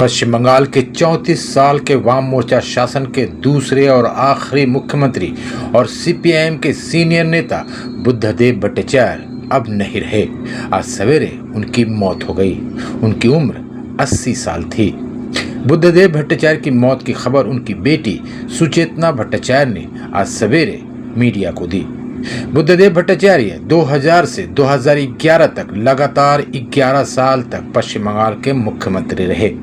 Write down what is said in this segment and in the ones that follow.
पश्चिम बंगाल के 34 साल के वाम मोर्चा शासन के दूसरे और आखिरी मुख्यमंत्री और सीपीआईएम के सीनियर नेता बुद्धदेव भट्टाचार्य अब नहीं रहे। आज सवेरे उनकी मौत हो गई। उनकी उम्र 80 साल थी। बुद्धदेव भट्टाचार्य की मौत की खबर उनकी बेटी सुचेतना भट्टाचार्य ने आज सवेरे मीडिया को दी। बुद्धदेव भट्टाचार्य 2000 से 2011 तक लगातार 11 साल तक पश्चिम बंगाल के मुख्यमंत्री रहे।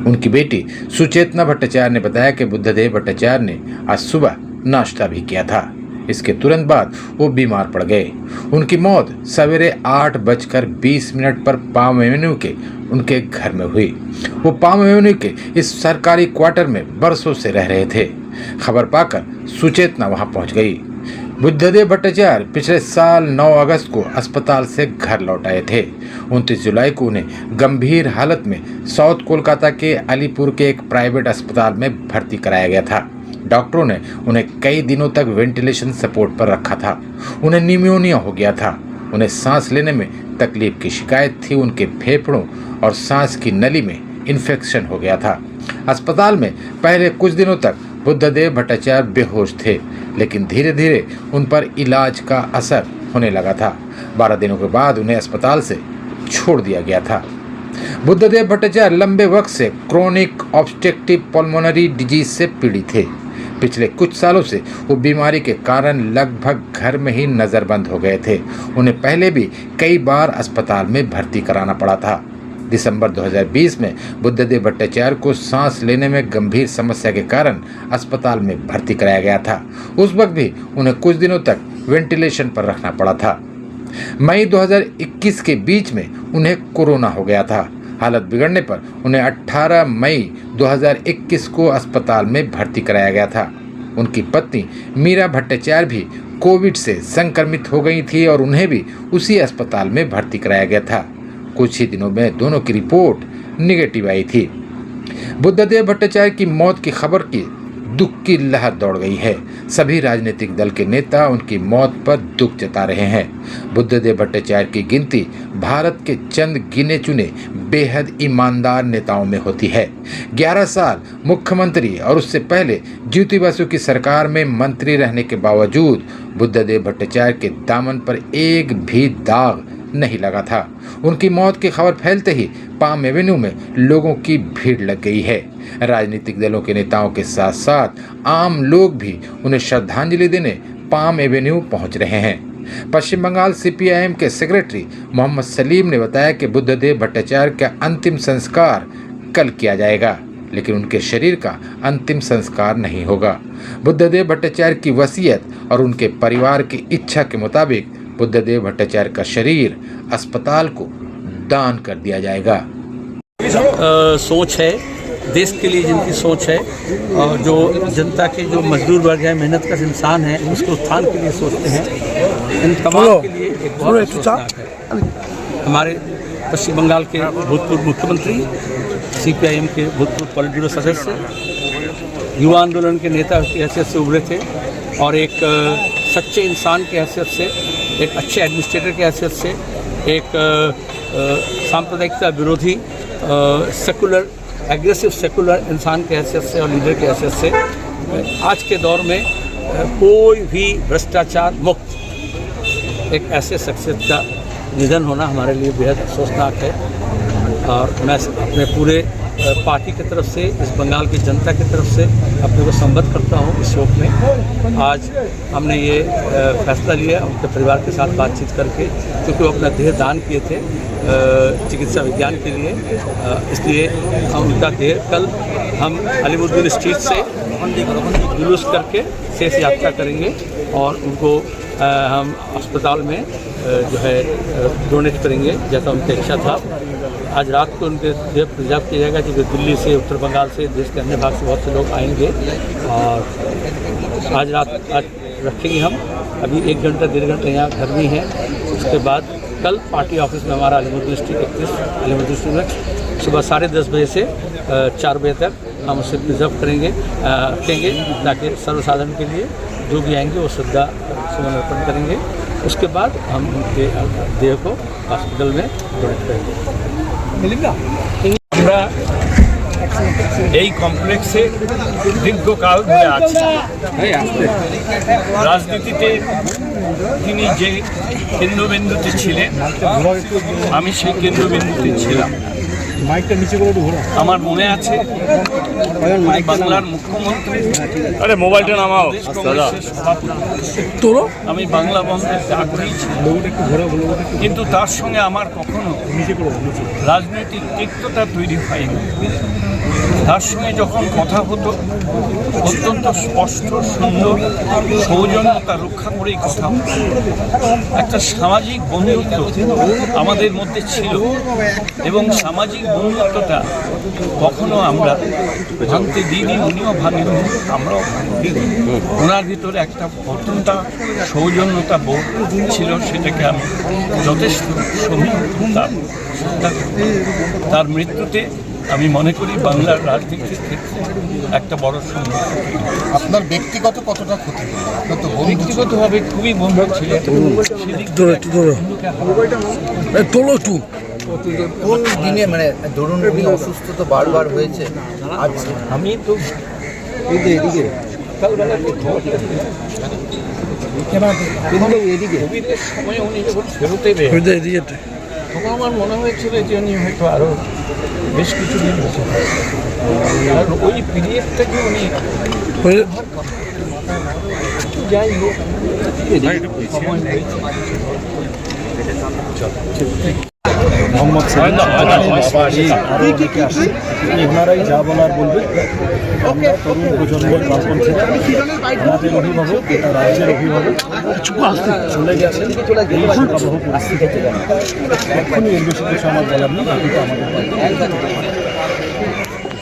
उनकी बेटी सुचेतना भट्टाचार्य ने बताया कि बुद्धदेव भट्टाचार्य ने आज सुबह नाश्ता भी किया था। इसके तुरंत बाद वो बीमार पड़ गए। उनकी मौत सवेरे 8:20 पर पाम एवेन्यू के उनके घर में हुई। वो पाम एवेन्यू के इस सरकारी क्वार्टर में बरसों से रह रहे थे। खबर पाकर सुचेतना वहां पहुंच गई। बुद्धदेव भट्टाचार्य पिछले साल 9 अगस्त को अस्पताल से घर लौट आए थे। 29 जुलाई को उन्हें गंभीर हालत में साउथ कोलकाता के अलीपुर के एक प्राइवेट अस्पताल में भर्ती कराया गया था। डॉक्टरों ने उन्हें कई दिनों तक वेंटिलेशन सपोर्ट पर रखा था। उन्हें निमोनिया हो गया था। उन्हें सांस लेने में तकलीफ की शिकायत थी। उनके फेफड़ों और सांस की नली में इन्फेक्शन हो गया था। अस्पताल में पहले कुछ दिनों तक बुद्धदेव भट्टाचार्य बेहोश थे, लेकिन धीरे धीरे उन पर इलाज का असर होने लगा था। 12 दिनों के बाद उन्हें अस्पताल से छोड़ दिया गया था। बुद्धदेव भट्टाचार्य लंबे वक्त से क्रोनिक ऑब्स्ट्रक्टिव पल्मोनरी डिजीज से पीड़ित थे। पिछले कुछ सालों से वो बीमारी के कारण लगभग घर में ही नज़रबंद हो गए थे। उन्हें पहले भी कई बार अस्पताल में भर्ती कराना पड़ा था। दिसंबर 2020 में बुद्धदेव भट्टाचार्य को सांस लेने में गंभीर समस्या के कारण अस्पताल में भर्ती कराया गया था। उस वक्त भी उन्हें कुछ दिनों तक वेंटिलेशन पर रखना पड़ा था। मई 2021 के बीच में उन्हें कोरोना हो गया था। हालत बिगड़ने पर उन्हें 18 मई 2021 को अस्पताल में भर्ती कराया गया था। उनकी पत्नी मीरा भट्टाचार्य भी कोविड से संक्रमित हो गई थी और उन्हें भी उसी अस्पताल में भर्ती कराया गया था। कुछ ही दिनों में दोनों की रिपोर्ट निगेटिव आई थी। बुद्धदेव भट्टाचार्य की मौत की खबर की दुख की लहर दौड़ गई है। सभी राजनीतिक दल के नेता उनकी मौत पर दुख जता रहे हैं। बुद्धदेव भट्टाचार्य की गिनती भारत के चंद गिने चुने बेहद ईमानदार नेताओं में होती है। 11 साल मुख्यमंत्री और उससे पहले ज्योति बसु की सरकार में मंत्री रहने के बावजूद बुद्धदेव भट्टाचार्य के दामन पर एक भी दाग नहीं लगा था। उनकी मौत की खबर फैलते ही पाम एवेन्यू में लोगों की भीड़ लग गई है। राजनीतिक दलों के नेताओं के साथ साथ आम लोग भी उन्हें श्रद्धांजलि देने पाम एवेन्यू पहुंच रहे हैं। पश्चिम बंगाल सीपीआईएम के सेक्रेटरी मोहम्मद सलीम ने बताया कि बुद्धदेव भट्टाचार्य का अंतिम संस्कार कल किया जाएगा, लेकिन उनके शरीर का अंतिम संस्कार नहीं होगा। बुद्धदेव भट्टाचार्य की वसीयत और उनके परिवार की इच्छा के मुताबिक बुद्धदेव भट्टाचार्य का शरीर अस्पताल को दान कर दिया जाएगा। सोच है, देश के लिए जिनकी सोच है और जो जनता के जो मजदूर वर्ग है, मेहनत का इंसान है, उसके उत्थान के लिए सोचते हैं। इन तमाम के लिए एक बहुत अफसोसनाक है। हमारे पश्चिम बंगाल के भूतपूर्व मुख्यमंत्री, सीपीआईएम के भूतपूर्व पॉलिट ब्यूरो सदस्य, युवा आंदोलन के नेता की हैसियत से उभरे थे और एक सच्चे इंसान की हैसियत से, एक अच्छे एडमिनिस्ट्रेटर की हैसियत से, एक सांप्रदायिकता विरोधी सेकुलर एग्रेसिव सेकुलर इंसान की हैसियत से और लीडर की हैसियत से आज के दौर में कोई भी भ्रष्टाचार मुक्त एक ऐसे शख्सियत का निधन होना हमारे लिए बेहद अफसोसनाक है। और मैं अपने पूरे पार्टी की तरफ से, इस बंगाल की जनता की तरफ से अपने को संबद्ध करता हूँ इस शोक में। आज हमने ये फैसला लिया उनके परिवार के साथ बातचीत करके, क्योंकि वो अपना देह दान किए थे चिकित्सा विज्ञान के लिए। इसलिए हम उनका देह कल हम अलीमुद्दीन स्ट्रीट से जुलूस करके शेष यात्रा करेंगे और उनको हम अस्पताल में जो है डोनेट करेंगे, जैसा उनकी इच्छा था। आज रात को उनके देह प्रिजर्व किया जाएगा, क्योंकि दिल्ली से, उत्तर बंगाल से, देश के अन्य भाग से बहुत से लोग आएंगे और आज रखेंगे हम। अभी 1 घंटा 1.5 घंटा यहाँ घर में है। उसके बाद कल पार्टी ऑफिस में हमारा अलीमुद्दीन स्ट्रीट 31 अलीमुद्दीन स्ट्रीट में सुबह 10:30 बजे से 4 बजे तक हम उसे प्रिजर्व करेंगे, रखेंगे, ताकि सर्वसाधारण के लिए जो भी आएंगे वो श्रद्धा सुमन अर्पण करेंगे। उसके बाद हम उनके देह को हॉस्पिटल में डोनेट करेंगे। এই কমপ্লেক্সে দীর্ঘকাল ধরে আছে। রাজনীতিতে তিনি যে কেন্দ্রবিন্দুতে ছিলেন, আমি সেই কেন্দ্রবিন্দুতে ছিলাম। আমার মনে আছে বাংলার মুখ্যমন্ত্রী মোবাইলটা নামাও, আমি বাংলা বন্ধের ডাক দিয়েছিলাম, কিন্তু তার সঙ্গে আমার কখনো রাজনৈতিক তিক্ততা তৈরি হয়নি। তার সঙ্গে যখন কথা হতো অত্যন্ত স্পষ্ট, সুন্দর, সৌজন্যতা রক্ষা করেই কথা হতো। একটা সামাজিক বন্ধুত্ব আমাদের মধ্যে ছিল এবং সামাজিক বন্ধুত্বটা কখনো আমরা ভাঙতে দিইনি, উনিও ভাঙেন, আমরাও ভাঙি। ওনার ভিতরে একটা অত্যন্ত সৌজন্যতা বোধ ছিল, সেটাকে আমি যথেষ্ট তার মৃত্যুতে আমি মনে করি বাংলার রাজনীতির ক্ষেত্রে একটা বড় সমস্যা। আপনার ব্যক্তিগত কতটা ক্ষতি হলো? আপনার তো ব্যক্তিগতভাবে খুবই বন্ধু ছিলেন। কোন দিনে মানে ধরুন উনি অসুস্থ তো বারবার হয়েছে, আচ্ছা আমি তো কোভিডের সময় উনি যখন ফেরোতে তখন আমার মনে হয়েছিল যে উনি হয়তো আরও বেশ কিছুদিন বেঁচে থাকবেন। কারণ ওই পিরিয়ড থেকে উনি যাই হোক সময় হয়েছে। মোহাম্মদ ওনারাই যা বলার বলবে। আমরা তরুণ প্রজন্মের বামপন্থীরা, আমাদের অভিভাবক, এটা রাজ্যের অভিভাবক চলে গেছেন এই শোকাবহ পরিস্থিতিতে। এখনই এর বেশি কিছু আমার বলার নেই, বাকিটা আমাদের